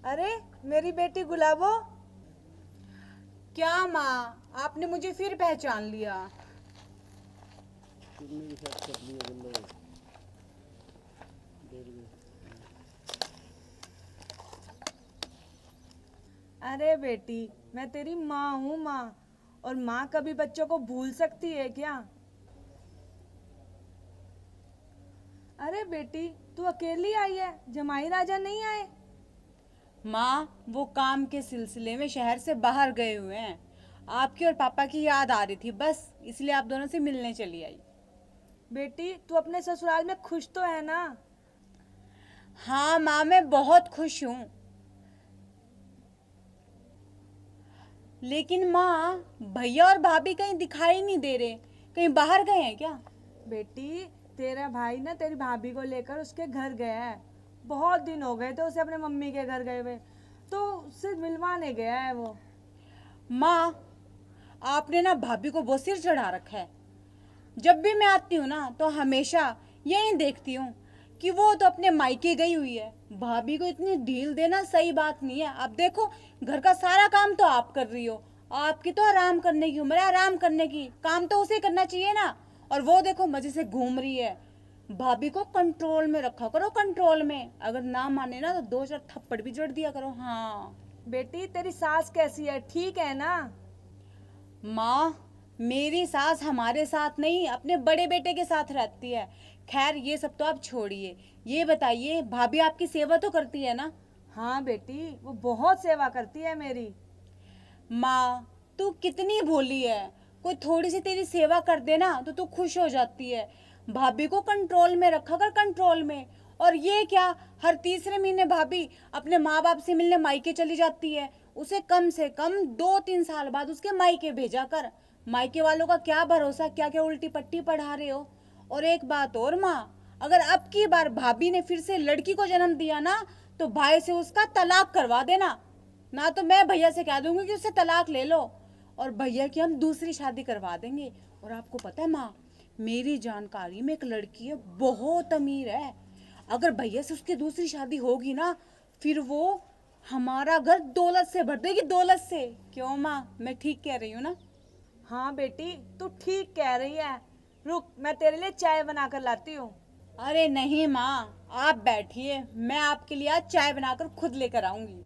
अरे मेरी बेटी गुलाबो। क्या माँ, आपने मुझे फिर पहचान लिया? किडनी के साथ कर लिया बंदा डेढ़ में। अरे बेटी, मैं तेरी माँ हूँ माँ। और माँ कभी बच्चों को भूल सकती है क्या? अरे बेटी, तू अकेली आई है, जमाई राजा नहीं आए? माँ, वो काम के सिलसिले में शहर से बाहर गए हुए हैं। आपकी और पापा की याद आ रही थी, बस इसलिए आप दोनों से मिलने चली आई। बेटी, तू अपने ससुराल में खुश तो है ना? हाँ माँ, मैं बहुत खुश हूँ। लेकिन माँ, भैया और भाभी कहीं दिखाई नहीं दे रहे, कहीं बाहर गए हैं क्या? बेटी, तेरा भाई ना तेरी भाभी को लेकर उसके घर गया है। बहुत दिन हो गए थे उसे अपने मम्मी के घर गए हुए, तो उससे मिलवाने गया है वो। माँ, आपने ना भाभी को बहुत सिर चढ़ा रखा है। जब भी मैं आती हूँ ना तो हमेशा यही देखती हूँ कि वो तो अपने मायके गई हुई है। भाभी को इतनी ढील देना सही बात नहीं है। अब देखो, घर का सारा काम तो आप कर रही हो। आपकी तो आराम करने की उम्र है, आराम करने की। काम तो उसे करना चाहिए ना। और वो देखो मजे से घूम रही है। भाभी को कंट्रोल में रखा करो, कंट्रोल में। अगर ना माने ना तो 2-4 थप्पड़ भी जड़ दिया करो। हाँ बेटी, तेरी सास कैसी है, ठीक है ना? माँ, मेरी सास हमारे साथ नहीं, अपने बड़े बेटे के साथ रहती है। खैर, ये सब तो आप छोड़िए। ये बताइए, भाभी आपकी सेवा तो करती है ना? हाँ बेटी, वो बहुत सेवा करती है मेरी। माँ, तू कितनी भोली है। कोई थोड़ी सी तेरी सेवा कर देना तो तू खुश हो जाती है। भाभी को कंट्रोल में रखा कर, कंट्रोल में। और ये क्या, हर तीसरे महीने भाभी अपने माँ बाप से मिलने मायके चली जाती है। उसे कम से कम 2-3 साल बाद उसके मायके भेजा कर। मायके वालों का क्या भरोसा, क्या क्या उल्टी पट्टी पढ़ा रहे हो। और एक बात और माँ, अगर अब की बार भाभी ने फिर से लड़की को जन्म दिया ना तो भाई से उसका तलाक करवा देना। ना तो मैं भैया से कह दूंगी कि उससे तलाक ले लो, और भैया की हम दूसरी शादी करवा देंगे। और आपको पता है माँ, मेरी जानकारी में एक लड़की है, बहुत अमीर है। अगर भैया से उसकी दूसरी शादी होगी ना, फिर वो हमारा घर दौलत से भर देगी, दौलत से। क्यों माँ, मैं ठीक कह रही हूँ ना? हाँ बेटी, तू ठीक कह रही है। रुक, मैं तेरे लिए चाय बना कर लाती हूँ। अरे नहीं माँ, आप बैठिए, मैं आपके लिए आज चाय बनाकर खुद लेकर आऊंगी।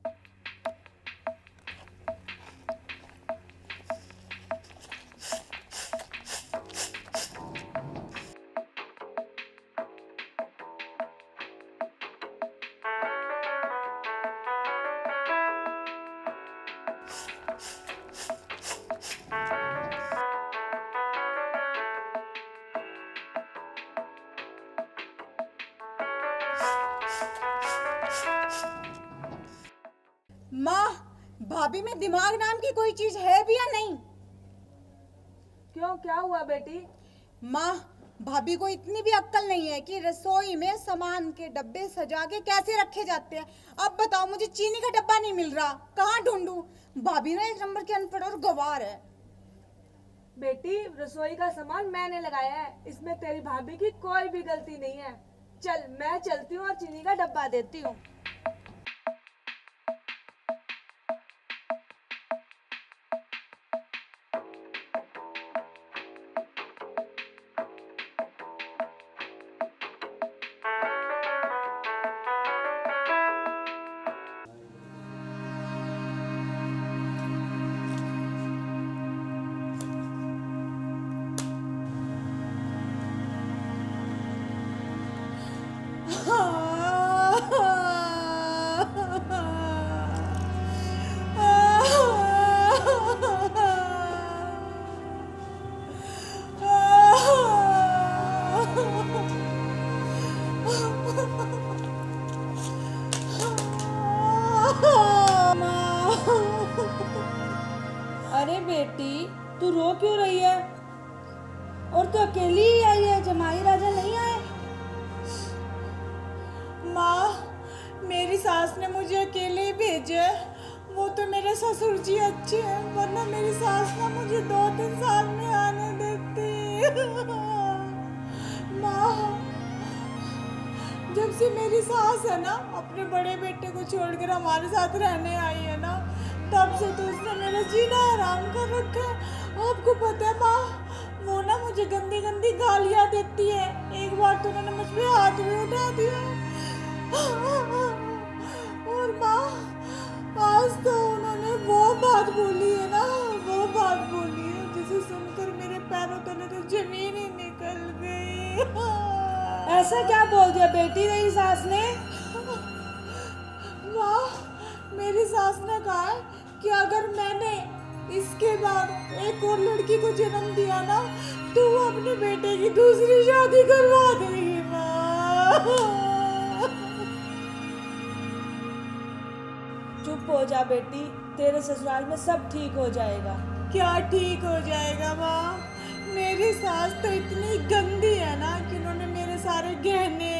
माँ, भाभी में दिमाग नाम की कोई चीज है भी या नहीं? क्यों, क्या हुआ बेटी? माँ, भाभी को इतनी भी अक्ल नहीं है कि रसोई में सामान के डब्बे सजा के कैसे रखे जाते हैं। अब बताओ, मुझे चीनी का डब्बा नहीं मिल रहा, कहाँ ढूंढूं? भाभी ना एक नंबर की अनपढ़ और गवार है। बेटी, रसोई का सामान मैंने लगाया है, इसमें तेरी भाभी की कोई भी गलती नहीं है। चल, मैं चलती हूँ और चीनी का डब्बा देती हूँ। अरे बेटी, तू रो क्यों रही है? और तू अकेली ही आई है, जमाई राजा नहीं आए? माँ, मेरी सास ने मुझे अकेले ही भेजा है। वो तो मेरे ससुर जी अच्छे हैं, वरना मेरी सास ना मुझे 2-3 साल में आने देती। माँ, जब से मेरी सास है ना अपने बड़े बेटे को छोड़कर हमारे साथ रहने आई है ना, तब से तो उसने मेरा जीना हराम कर रखा है। आपको पता है माँ, वो ना मुझे गंदी गंदी गालियाँ देती है। एक बार तो उन्होंने मुझ पे हाथ भी उठा दिया। और माँ, आज तो उन्होंने वो बात बोली है ना, वो बात बोली है जिसे सुनकर मेरे पैरों तले तो जमीन ही निकल गई। ऐसा क्या बोल दिया बेटी तेरी सास ने? माँ, मेरी सास ने कहा है कि अगर मैंने इसके बाद एक और लड़की को जन्म दिया ना, तो वो अपने बेटे की दूसरी शादी करवा देगी। माँ, चुप हो जा बेटी, तेरे ससुराल में सब ठीक हो जाएगा। क्या ठीक हो जाएगा माँ? मेरी सास तो इतनी गंदी है ना कि उन्होंने मेरे सारे गहने,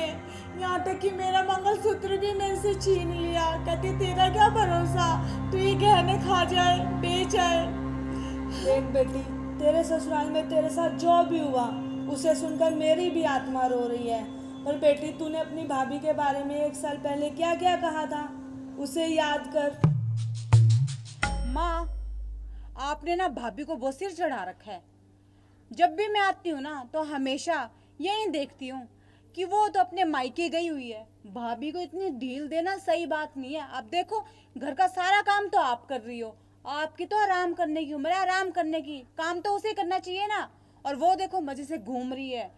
यहाँ तक कि मेरा मंगलसूत्र भी मेरे से छीन लिया। कहती तेरा क्या भरोसा, तू ये गहने खा जाए, बेच आए। देख बेटी, तेरे ससुराल में तेरे साथ जो भी हुआ उसे सुनकर मेरी भी आत्मा रो रही है। पर बेटी, तूने अपनी भाभी के बारे में 1 साल पहले क्या क्या कहा था, उसे याद कर। माँ, आपने ना भाभी को बहुत सिर चढ़ा रखा है। जब भी मैं आती हूँ ना तो हमेशा यही देखती हूँ कि वो तो अपने मायके गई हुई है। भाभी को इतनी ढील देना सही बात नहीं है। अब देखो, घर का सारा काम तो आप कर रही हो, आपकी तो आराम करने की उम्र है, आराम करने की, काम तो उसे करना चाहिए ना। और वो देखो मजे से घूम रही है।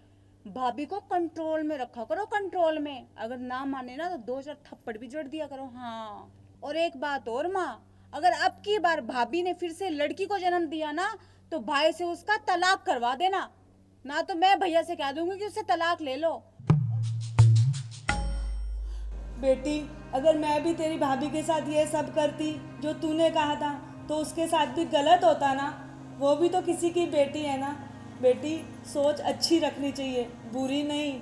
भाभी को कंट्रोल में रखा करो, कंट्रोल में। अगर ना माने ना तो 2-4 थप्पड़ भी जड़ दिया करो। हाँ, और एक बात और माँ, अगर अब की बार भाभी ने फिर से लड़की को जन्म दिया ना, तो भाई से उसका तलाक करवा देना, ना तो मैं भैया से कह दूंगी कि उससे तलाक ले लो। बेटी, अगर मैं भी तेरी भाभी के साथ ये सब करती जो तूने कहा था, तो उसके साथ भी गलत होता ना। वो भी तो किसी की बेटी है ना। बेटी, सोच अच्छी रखनी चाहिए, बुरी नहीं।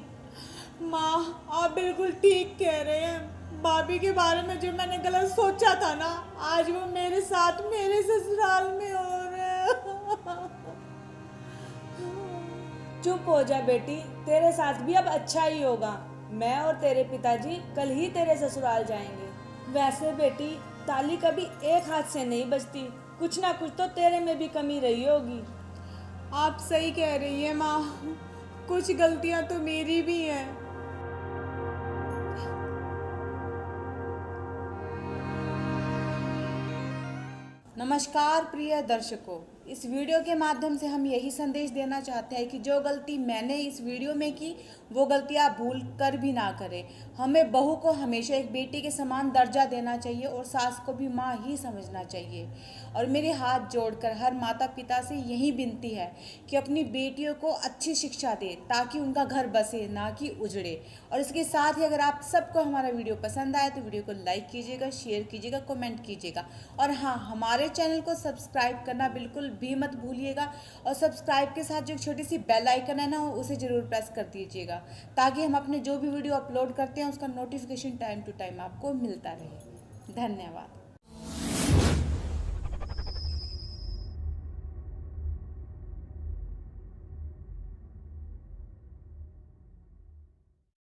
माँ, आप बिल्कुल ठीक कह रहे हैं। भाभी के बारे में जो मैंने गलत सोचा था ना, आज वो मेरे साथ मेरे ससुराल में हो रहा है। चुप हो जा बेटी, तेरे साथ भी अब अच्छा ही होगा। मैं और तेरे पिताजी कल ही तेरे ससुराल जाएंगे। वैसे बेटी, ताली कभी एक हाथ से नहीं बजती, कुछ ना कुछ तो तेरे में भी कमी रही होगी। आप सही कह रही हैं माँ, कुछ गलतियाँ तो मेरी भी हैं। नमस्कार प्रिय दर्शकों, इस वीडियो के माध्यम से हम यही संदेश देना चाहते हैं कि जो गलती मैंने इस वीडियो में की, वो गलती आप भूल कर भी ना करें। हमें बहू को हमेशा एक बेटी के समान दर्जा देना चाहिए और सास को भी माँ ही समझना चाहिए। और मेरे हाथ जोड़कर हर माता पिता से यही विनती है कि अपनी बेटियों को अच्छी शिक्षा दे ताकि उनका घर बसे, ना कि उजड़े। और इसके साथ ही अगर आप सबको हमारा वीडियो पसंद आए तो वीडियो को लाइक कीजिएगा, शेयर कीजिएगा, कमेंट कीजिएगा। और हाँ, हमारे चैनल को सब्सक्राइब करना बिल्कुल भी मत भूलिएगा। और सब्सक्राइब के साथ जो छोटी सी बेल आइकन है ना, उसे ज़रूर प्रेस कर दीजिएगा ताकि हम अपने जो भी वीडियो अपलोड करते हैं उसका नोटिफिकेशन टाइम टू टाइम आपको मिलता रहे। धन्यवाद।